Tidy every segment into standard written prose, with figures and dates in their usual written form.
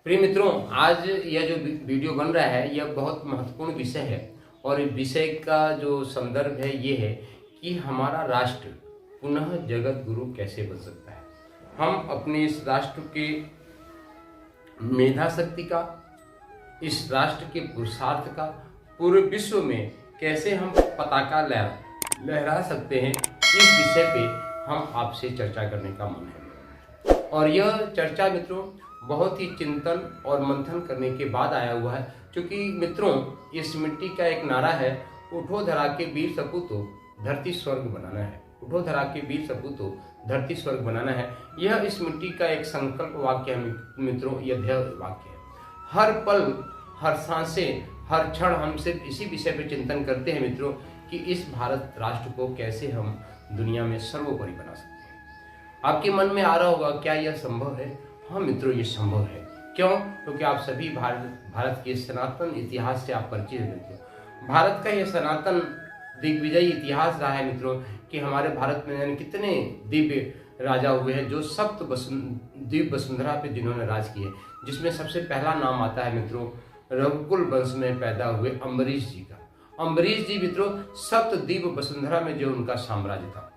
प्रिय मित्रों, आज यह जो वीडियो बन रहा है यह बहुत महत्वपूर्ण विषय है और इस विषय का जो संदर्भ है ये है कि हमारा राष्ट्र पुनः जगत गुरु कैसे बन सकता है। हम अपने इस राष्ट्र के मेधा शक्ति का, इस राष्ट्र के पुरुषार्थ का पूरे विश्व में कैसे हम पताका लहरा सकते हैं, इस विषय पे हम आपसे चर्चा करने का मन है। और यह चर्चा मित्रों बहुत ही चिंतन और मंथन करने के बाद आया हुआ है, क्योंकि मित्रों इस मिट्टी का एक नारा है, उठो धरा के वीर सपूतो धरती स्वर्ग बनाना है। उठो धरा के वीर सपूतो धरती स्वर्ग बनाना है। यह इस मिट्टी का एक संकल्प वाक्य है मित्रों, यह ध्येय वाक्य है। हर पल, हर सांसें, हर क्षण हम सिर्फ इसी विषय पर चिंतन करते हैं मित्रों कि इस भारत राष्ट्र को कैसे हम दुनिया में सर्वोपरि बना सकते हैं। आपके मन में आ रहा होगा क्या यह संभव है? हाँ मित्रों, ये संभव है। क्यों? क्योंकि आप सभी भारत के सनातन इतिहास से आप परिचित हैं। भारत का यह सनातन दिग्विजयी इतिहास रहा है मित्रों कि हमारे भारत में यानी कितने दिव्य राजा हुए हैं जो दिव्य वसुंधरा पे जिन्होंने राज किए, जिसमें सबसे पहला नाम आता है मित्रों रघुकुल वंश में पैदा हुए अम्बरीश जी का। अम्बरीश जी मित्रों सप्त दिव्य वसुंधरा में जो उनका साम्राज्य था।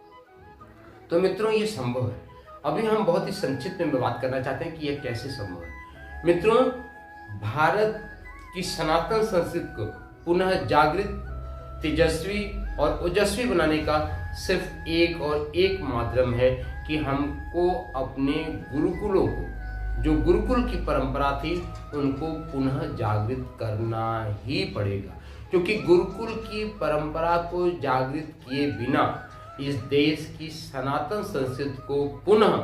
तो मित्रों ये संभव है। अभी हम बहुत ही संक्षिप्त में बात करना चाहते हैं कि यह कैसे संभव है। मित्रों, भारत की सनातन संस्कृति को पुनः जागृत, तेजस्वी और ओजस्वी बनाने का सिर्फ एक और एक माध्यम है कि हमको अपने गुरुकुलों को, जो गुरुकुल की परंपरा थी, उनको पुनः जागृत करना ही पड़ेगा, क्योंकि गुरुकुल की परंपरा को जागृत किए बिना इस देश की सनातन संस्कृति को पुनः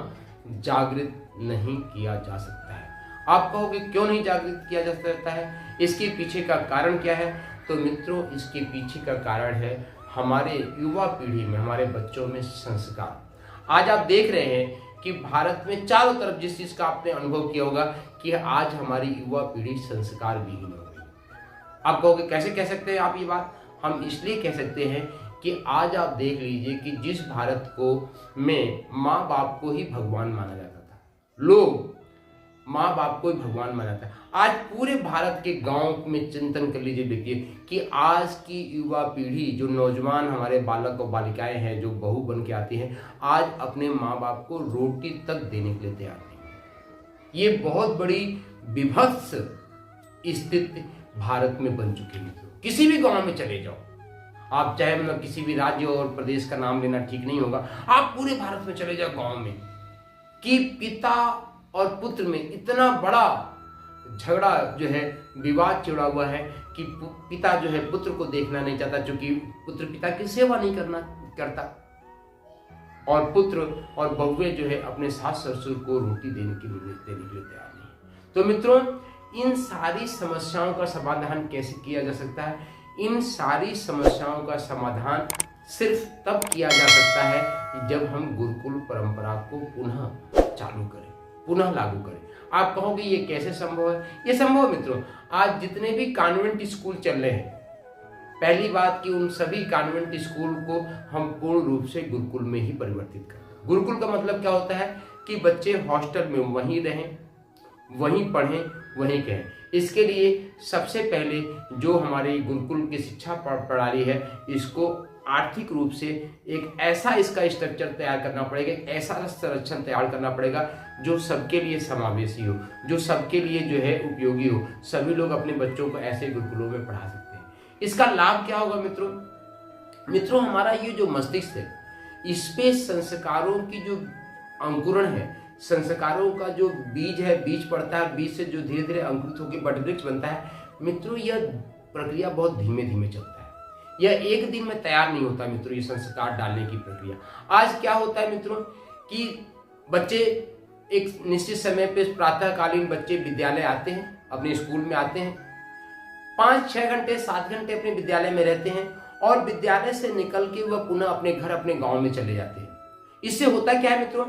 जागृत नहीं किया जा सकता है। आप कहोगे क्यों नहीं जागृत किया जा सकता है? इसके पीछे का कारण क्या है? तो मित्रों इसके पीछे का कारण है हमारे युवा पीढ़ी में, हमारे बच्चों में संस्कार। आज आप देख रहे हैं कि भारत में चारों तरफ जिस चीज का आपने अनुभव किया होगा कि आज हमारी युवा पीढ़ी संस्कार विहीन हो गई। आप कहोगे कैसे कह सकते हैं आप ये बात? हम इसलिए कह सकते हैं कि आज आप देख लीजिए कि जिस भारत को में माँ बाप को ही भगवान माना जाता था, लोग माँ बाप को ही भगवान माना था, आज पूरे भारत के गांव में चिंतन कर लीजिए, देखिए कि आज की युवा पीढ़ी, जो नौजवान हमारे बालक और बालिकाएं हैं, जो बहू बन के आती हैं, आज अपने माँ बाप को रोटी तक देने के लिए तैयार नहीं। ये बहुत बड़ी विभत्स स्थिति भारत में बन चुकी है। किसी भी गांव में चले जाओ आप, चाहे मतलब किसी भी राज्य और प्रदेश का नाम लेना ठीक नहीं होगा, आप पूरे भारत में चले जाओ गांव में, कि पिता और पुत्र में इतना बड़ा झगड़ा जो है, विवाद छिड़ा हुआ है कि पिता जो है पुत्र को देखना नहीं चाहता, क्योंकि पुत्र पिता की सेवा नहीं करता, और पुत्र और बहुएं जो है अपने सास ससुर को रोटी देने के लिए तैयार नहीं। तो मित्रों इन सारी समस्याओं का समाधान कैसे किया जा सकता है? इन सारी समस्याओं का समाधान सिर्फ तब किया जा सकता है जब हम गुरुकुल परंपरा को पुनः चालू करें, पुनः लागू करें। आप कहोगे ये कैसे संभव है? ये संभव मित्रों, आज जितने भी कॉन्वेंट स्कूल चल रहे हैं, पहली बात कि उन सभी कॉन्वेंट स्कूल को हम पूर्ण रूप से गुरुकुल में ही परिवर्तित करें। गुरुकुल का मतलब क्या होता है कि बच्चे हॉस्टल में वहीं रहें, वहीं पढ़ें, वहीं कहें। इसके लिए सबसे पहले जो हमारी गुरुकुल की शिक्षा प्रणाली है, इसको आर्थिक रूप से एक ऐसा इसका स्ट्रक्चर तैयार करना पड़ेगा, एक ऐसा संरक्षण तैयार करना पड़ेगा जो सबके लिए समावेशी हो, जो सबके लिए जो है उपयोगी हो। सभी लोग अपने बच्चों को ऐसे गुरुकुलों में पढ़ा सकते हैं। इसका लाभ क्या होगा मित्रों? मित्रों हमारा ये जो मस्तिष्क है, इस पे संस्कारों की जो अंकुरण है, संस्कारों का जो बीज है, बीज पड़ता है, बीज से जो धीरे धीरे अंकुरित होकर बट वृक्ष बनता है मित्रों, यह प्रक्रिया बहुत धीमे धीमे चलता है। यह एक दिन में तैयार नहीं होता मित्रों, ये संस्कार डालने की प्रक्रिया। आज क्या होता है मित्रों कि बच्चे एक निश्चित समय पे प्रातःकालीन बच्चे विद्यालय आते हैं, अपने स्कूल में आते हैं, 5-6 घंटे 7 घंटे अपने विद्यालय में रहते हैं, और विद्यालय से निकल के वह पुनः अपने घर, अपने गाँव में चले जाते हैं। इससे होता क्या है मित्रों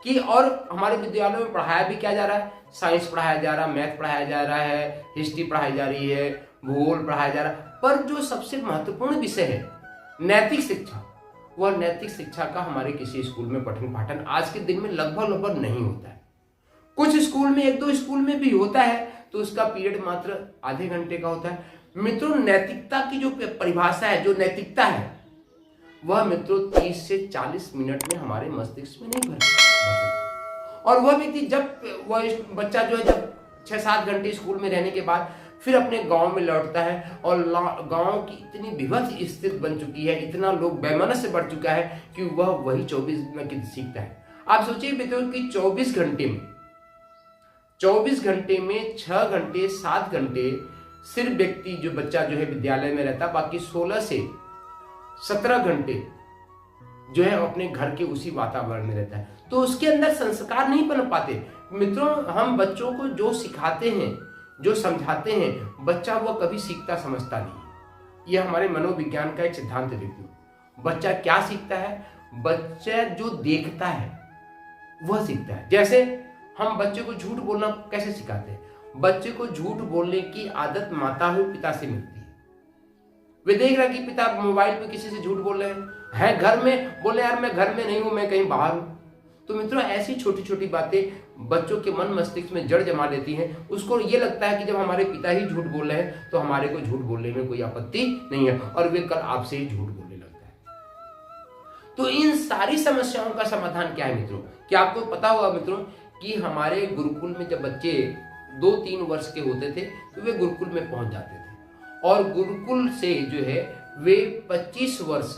कि और हमारे विद्यालयों में पढ़ाया भी क्या जा रहा है? साइंस पढ़ाया जा रहा है, मैथ पढ़ाया जा रहा है, हिस्ट्री पढ़ाई जा रही है, भूगोल पढ़ाया जा रहा है, पर जो सबसे महत्वपूर्ण विषय है नैतिक शिक्षा, वह नैतिक शिक्षा का हमारे किसी स्कूल में पठन पाठन आज के दिन में लगभग नहीं होता है। कुछ स्कूल में, एक दो स्कूल में भी होता है तो उसका पीरियड मात्र आधे घंटे का होता है। मित्रों, नैतिकता की जो परिभाषा है, जो नैतिकता है, वह मित्रों 30 से 40 मिनट में हमारे मस्तिष्क में नहीं भर सकती। और वह व्यक्ति जब वह बच्चा जो है जब 6-7 घंटे स्कूल में रहने के बाद फिर अपने गांव में लौटता है और गांव की इतनी विभत्स स्थिति बन चुकी है, इतना लोग वैमनस्य बढ़ चुका है कि वह वही 24 मिनट सीखता है। आप सोचिए मित्रों कि 24 घंटे में 6 घंटे 7 घंटे सिर्फ व्यक्ति जो बच्चा जो है विद्यालय में रहता, बाकी 16 से 17 घंटे जो है अपने घर के उसी वातावरण में रहता है, तो उसके अंदर संस्कार नहीं पनप पाते। मित्रों, हम बच्चों को जो सिखाते हैं, जो समझाते हैं, बच्चा वो कभी सीखता समझता नहीं। यह हमारे मनोविज्ञान का एक सिद्धांत है। बच्चा क्या सीखता है? बच्चा जो देखता है वह सीखता है। जैसे हम बच्चे को झूठ बोलना कैसे सिखाते हैं? बच्चे को झूठ बोलने की आदत माता हुई पिता से मिलती है। वे देख रहा कि पिता मोबाइल पे किसी से झूठ बोल रहे हैं, घर में बोले यार मैं घर में नहीं हूं, मैं कहीं बाहर हूं। तो मित्रों, ऐसी छोटी छोटी बातें बच्चों के मन मस्तिष्क में जड़ जमा देती हैं। उसको ये लगता है कि जब हमारे पिता ही झूठ बोल रहे हैं तो हमारे को झूठ बोलने में कोई आपत्ति नहीं है, और वे कल आपसे ही झूठ बोलने लगता है। तो इन सारी समस्याओं का समाधान क्या है मित्रों? क्या आपको पता होगा मित्रों कि हमारे गुरुकुल में जब बच्चे 2-3 वर्ष के होते थे तो वे गुरुकुल में पहुंच जाते थे, और गुरुकुल से जो है वे 25 वर्ष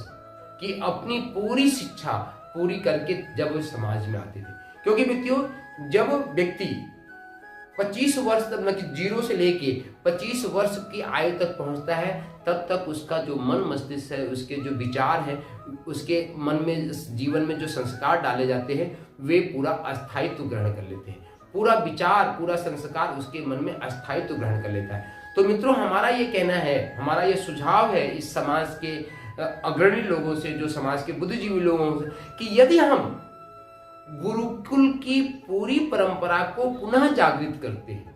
की अपनी पूरी शिक्षा पूरी करके जब वे समाज में आते थे। क्योंकि मित्रों, जब व्यक्ति 25 वर्ष तक, मतलब 0 से लेके 25 वर्ष की आयु तक पहुंचता है, तब तक उसका जो मन मस्तिष्क है, उसके जो विचार हैं, उसके मन में, जीवन में जो संस्कार डाले जाते हैं, वे पूरा अस्थायित्व ग्रहण कर लेते हैं। पूरा विचार, पूरा संस्कार उसके मन में अस्थायित्व ग्रहण कर लेता है। तो मित्रों, हमारा ये कहना है, हमारा ये सुझाव है इस समाज के अग्रणी लोगों से, जो समाज के बुद्धिजीवी लोगों से, कि यदि हम गुरुकुल की पूरी परंपरा को पुनः जागृत करते हैं,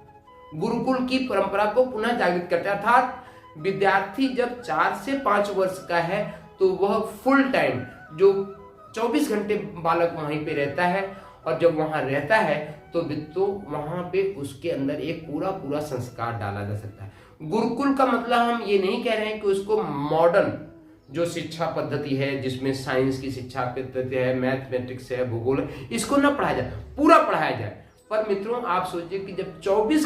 गुरुकुल की परंपरा को पुनः जागृत करते हैं, अर्थात विद्यार्थी जब 4 से 5 वर्ष का है तो वह फुल टाइम, जो 24 घंटे बालक वहीं पे रहता है, और जब वहां रहता है तो वहां पे उसके अंदर एक पूरा संस्कार डाला जा सकता है। गुरुकुल का मतलब हम ये नहीं कह रहे हैं कि उसको मॉडर्न जो शिक्षा पद्धति है, जिसमें साइंस की शिक्षा पद्धति है, मैथमेटिक्स है, भूगोल है, इसको ना पढ़ाया जाए, पूरा पढ़ाया जाए। पर मित्रों, आप सोचिए कि जब 24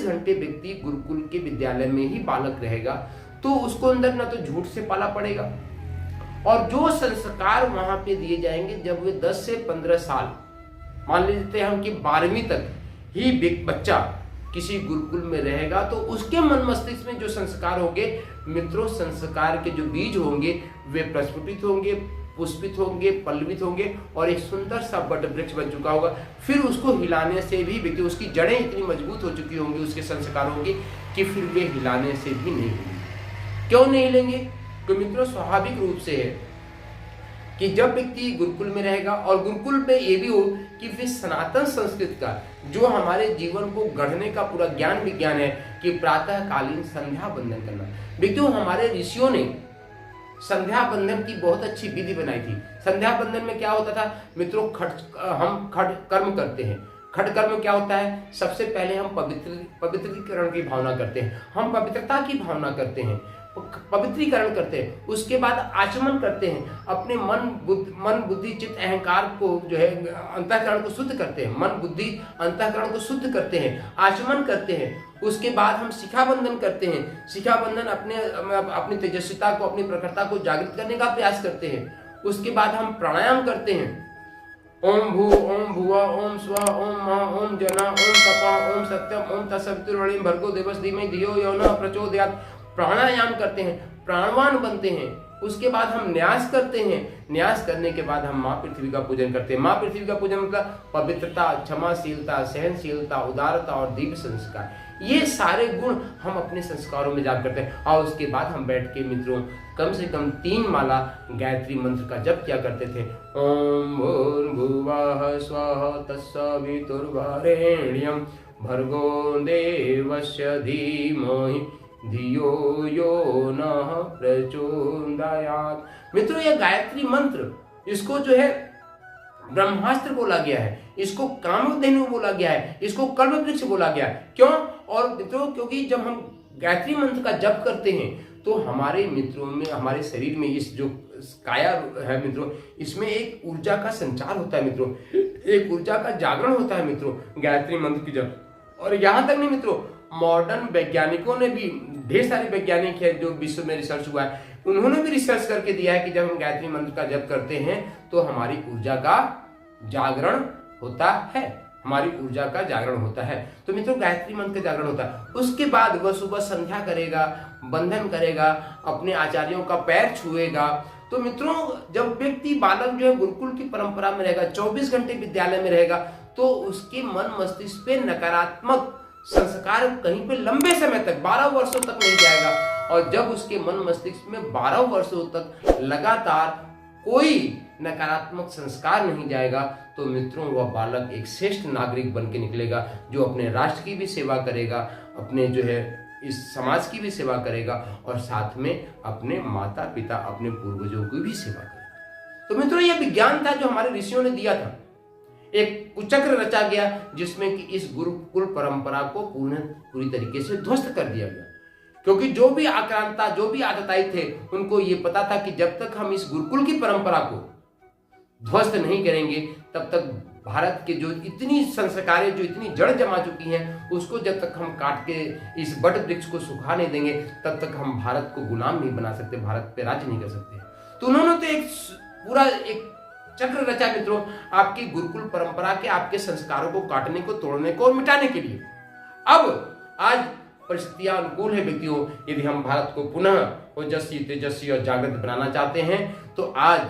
घंटे व्यक्ति गुरुकुल के विद्यालय में ही बालक रहेगा, तो उसको अंदर ना तो झूठ से पाला पड़ेगा, और जो संस्कार वहां पे दिए जाएंगे, जब वे 10 से 15 साल, मान लेते हैं हम कि 12वीं तक ही बच्चा किसी गुरुकुल में रहेगा, तो उसके मन मस्तिष्क में जो संस्कार होंगे मित्रों, संस्कार के जो बीज होंगे वे प्रस्फुटित होंगे, पुष्पित होंगे, पल्लवित होंगे, और एक सुंदर सा वट वृक्ष बन चुका होगा। फिर उसको हिलाने से भी व्यक्ति, उसकी जड़ें इतनी मजबूत हो चुकी होंगी उसके संस्कारों की, कि फिर वे हिलाने से भी नहीं हिलेंगे। क्यों नहीं हिलेंगे? तो मित्रों, स्वाभाविक रूप से है कि जब व्यक्ति गुरुकुल में रहेगा, और गुरुकुल में ये भी हो कि वे सनातन संस्कृति का, जो हमारे जीवन को गढ़ने का पूरा ज्ञान विज्ञान है, कि प्रातःकालीन संध्या वंदन करना। व्यक्तियों, हमारे ऋषियों ने संध्या वंदन की बहुत अच्छी विधि बनाई थी। संध्या वंदन में क्या होता था मित्रों? हम खड़ कर्म करते हैं। खड़ कर्म क्या होता है? सबसे पहले हम पवित्रीकरण की भावना करते हैं, हम पवित्रता की भावना करते हैं, पवित्रीकरण करते हैं। उसके बाद आचमन करते हैं, अपने मन बुद्धि चित्त अहंकार को जो है अंतःकरण को शुद्ध करते हैं, मन बुद्धि अंतःकरण को शुद्ध करते हैं, आचमन करते हैं। उसके बाद हम शिखाबंधन करते हैं। शिखाबंधन अपनी तेजस्विता को, अपनी प्रखरता को जागृत करने का प्रयास करते हैं। उसके बाद हम प्राणायाम करते हैं। ओम भू, ओम भुवा, ओम स्व, ओम महा, ओम जना, ओम तपः, ओम सत्यम, ओम तत्सवितुर्वरेण्यं भर्गो देवस्य धीमहि धियो यो नः प्रचोदयात्। प्राणायाम करते हैं, प्राणवान बनते हैं। उसके बाद हम न्यास करते हैं। न्यास करने के बाद हम माँ पृथ्वी का पूजन करते हैं। माँ पृथ्वी का पूजन मतलब पवित्रता, क्षमाशीलता, सहनशीलता, उदारता और दिव्य संस्कार, ये सारे गुण हम अपने संस्कारों में जाप करते हैं। और उसके बाद हम बैठ के मित्रों कम से कम 3 माला गायत्री मंत्र का जप किया करते थे। ओम भूर्भुवः स्वः तत्सवितुर्वरेण्यं भर्गो देवस्य धीमहि धियो यो नः प्रचोदयात्। मित्रों, यह गायत्री मंत्र, इसको जो है ब्रह्मास्त्र बोला गया है। इसको कामधेनु बोला गया है, इसको कल्प वृक्ष बोला गया है। क्यों? और मित्रों क्योंकि जब हम गायत्री मंत्र का जप करते हैं तो हमारे मित्रों में, हमारे शरीर में इस जो काया है मित्रों, इसमें एक ऊर्जा का संचार होता है मित्रों, एक ऊर्जा का जागरण होता है मित्रों गायत्री मंत्र की जप। और यहां तक नहीं मित्रों, मॉडर्न वैज्ञानिकों ने भी, ढेर सारे वैज्ञानिक है जो विश्व में रिसर्च हुआ है, उन्होंने भी रिसर्च करके दिया है कि जब हम गायत्री मंत्र का जप करते हैं तो हमारी ऊर्जा का जागरण होता है, हमारी ऊर्जा का जागरण होता है। तो मित्रों गायत्री मंत्र का जागरण होता है। उसके बाद वह सुबह संध्या करेगा, बंधन करेगा, अपने आचार्यों का पैर छुएगा। तो मित्रों जब व्यक्ति बालक जो है गुरुकुल की परंपरा में रहेगा, 24 घंटे विद्यालय में रहेगा, तो उसके मन मस्तिष्क पे नकारात्मक संस्कार कहीं पे लंबे समय तक 12 वर्षों तक नहीं जाएगा। और जब उसके मन मस्तिष्क में 12 वर्षों तक लगातार कोई नकारात्मक संस्कार नहीं जाएगा तो मित्रों वह बालक एक श्रेष्ठ नागरिक बन के निकलेगा, जो अपने राष्ट्र की भी सेवा करेगा, अपने जो है इस समाज की भी सेवा करेगा और साथ में अपने माता पिता, अपने पूर्वजों की भी सेवा करेगा। तो मित्रों यह विज्ञान था जो हमारे ऋषियों ने दिया था। एक कुचक्र रचा गया जिसमें कि इस गुरुकुल परंपरा को पूरी तरीके से ध्वस्त कर दिया गया, क्योंकि जो भी आक्रांता, जो भी आतताई थे, उनको ये पता था कि जब तक हम इस गुरुकुल की परंपरा को ध्वस्त नहीं करेंगे तब तक भारत के जो इतनी संस्कारें, जो इतनी जड़ जमा चुकी हैं, उसको जब तक हम काट के इस बट वृक्ष को सुखा नहीं देंगे तब तक हम भारत को गुलाम नहीं बना सकते, भारत पे राज्य नहीं कर सकते। तो उन्होंने तो एक पूरा एक चक्र रचा मित्रों आपकी गुरुकुल परंपरा के, आपके संस्कारों को काटने को, तोड़ने को और मिटाने के लिए। अब आज परिस्थितियां अनुकूल है व्यक्तियों, यदि हम भारत को पुनः ओजस्वी, तेजस्वी और जागृत बनाना चाहते हैं तो आज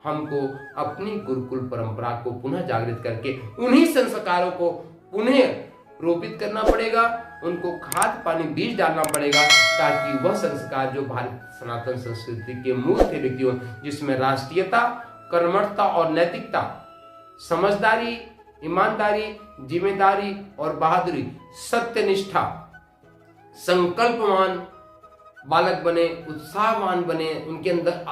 हमको अपनी गुरुकुल परंपरा को पुनः जागृत करके उन्हीं संस्कारों को पुनः रोपित करना पड़ेगा, उनको खाद पानी बीज डालना पड़ेगा, ताकि वह संस्कार जो भारत सनातन संस्कृति के मूल थे व्यक्तियों, जिसमें राष्ट्रीयता, कर्मठता और नैतिकता, समझदारी, ईमानदारी, जिम्मेदारी और बहादुरी, सत्यनिष्ठा, संकल्पवान बालक बने, उत्साहवान बने, उनके अंदर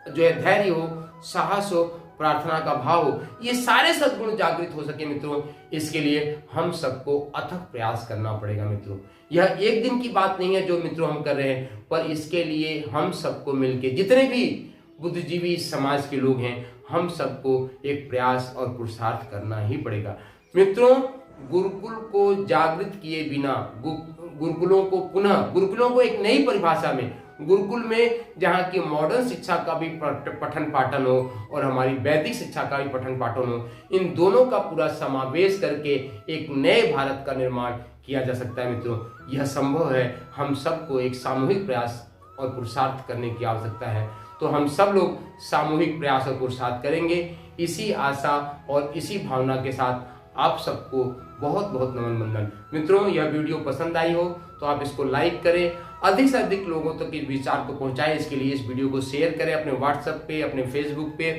जो है धैर्य हो, साहस हो, प्रार्थना का भाव हो, ये सारे सद्गुण जागृत हो सके मित्रों, इसके लिए हम सबको अथक प्रयास करना पड़ेगा मित्रों। यह एक दिन की बात नहीं है जो मित्रों हम कर रहे हैं, पर इसके लिए हम सबको मिलके, जितने भी बुद्धिजीवी समाज के लोग हैं, हम सबको एक प्रयास और पुरुषार्थ करना ही पड़ेगा मित्रों। गुरुकुल को जागृत किए बिना, गुरुकुलों को पुनः, गुरुकुलों को एक नई परिभाषा में, गुरुकुल में जहाँ की मॉडर्न शिक्षा का भी पठन पाठन हो और हमारी वैदिक शिक्षा का भी पठन पाठन हो, इन दोनों का पूरा समावेश करके एक नए भारत का निर्माण किया जा सकता है मित्रों। यह संभव है, हम सबको एक सामूहिक प्रयास और पुरुषार्थ करने की आवश्यकता है। तो हम सब लोग सामूहिक प्रयास और पुरुषार्थ करेंगे। इसी आशा और इसी भावना के साथ आप सबको बहुत बहुत नमन वंदन मित्रों। यह वीडियो पसंद आई हो तो आप इसको लाइक करें, अधिक से अधिक लोगों तक इस विचार को पहुंचाएं। इसके लिए इस वीडियो को शेयर करें अपने व्हाट्सएप पे, अपने फेसबुक पे,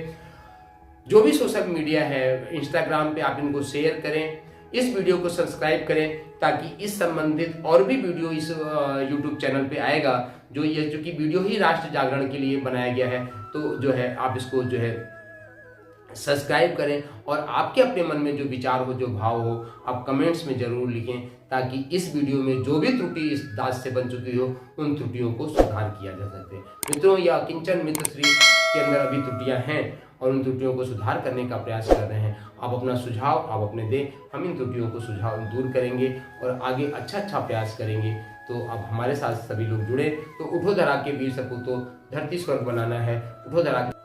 जो भी सोशल मीडिया है, इंस्टाग्राम पे आप इनको शेयर करें। इस वीडियो को सब्सक्राइब करें ताकि इस संबंधित और भी वीडियो इस यूट्यूब चैनल पे आएगा, जो ये चूंकि वीडियो ही राष्ट्र जागरण के लिए बनाया गया है, तो जो है आप इसको जो है सब्सक्राइब करें और आपके अपने मन में जो विचार हो, जो भाव हो, आप कमेंट्स में जरूर लिखें, ताकि इस वीडियो में जो भी त्रुटि इस दास से बन चुकी हो, उन त्रुटियों को सुधार किया जा सके। मित्रों, यह किंचन मित्रश्री के अंदर अभी त्रुटियां हैं और उन त्रुटियों को सुधार करने का प्रयास कर रहे हैं। आप अपना सुझाव आप अपने दें, हम इन त्रुटियों को सुझाव दूर करेंगे और आगे अच्छा प्रयास करेंगे। तो अब हमारे साथ सभी लोग जुड़े, तो उठो धरा के वीर सपूतों, धरती स्वर्ग बनाना है, उठो धरा के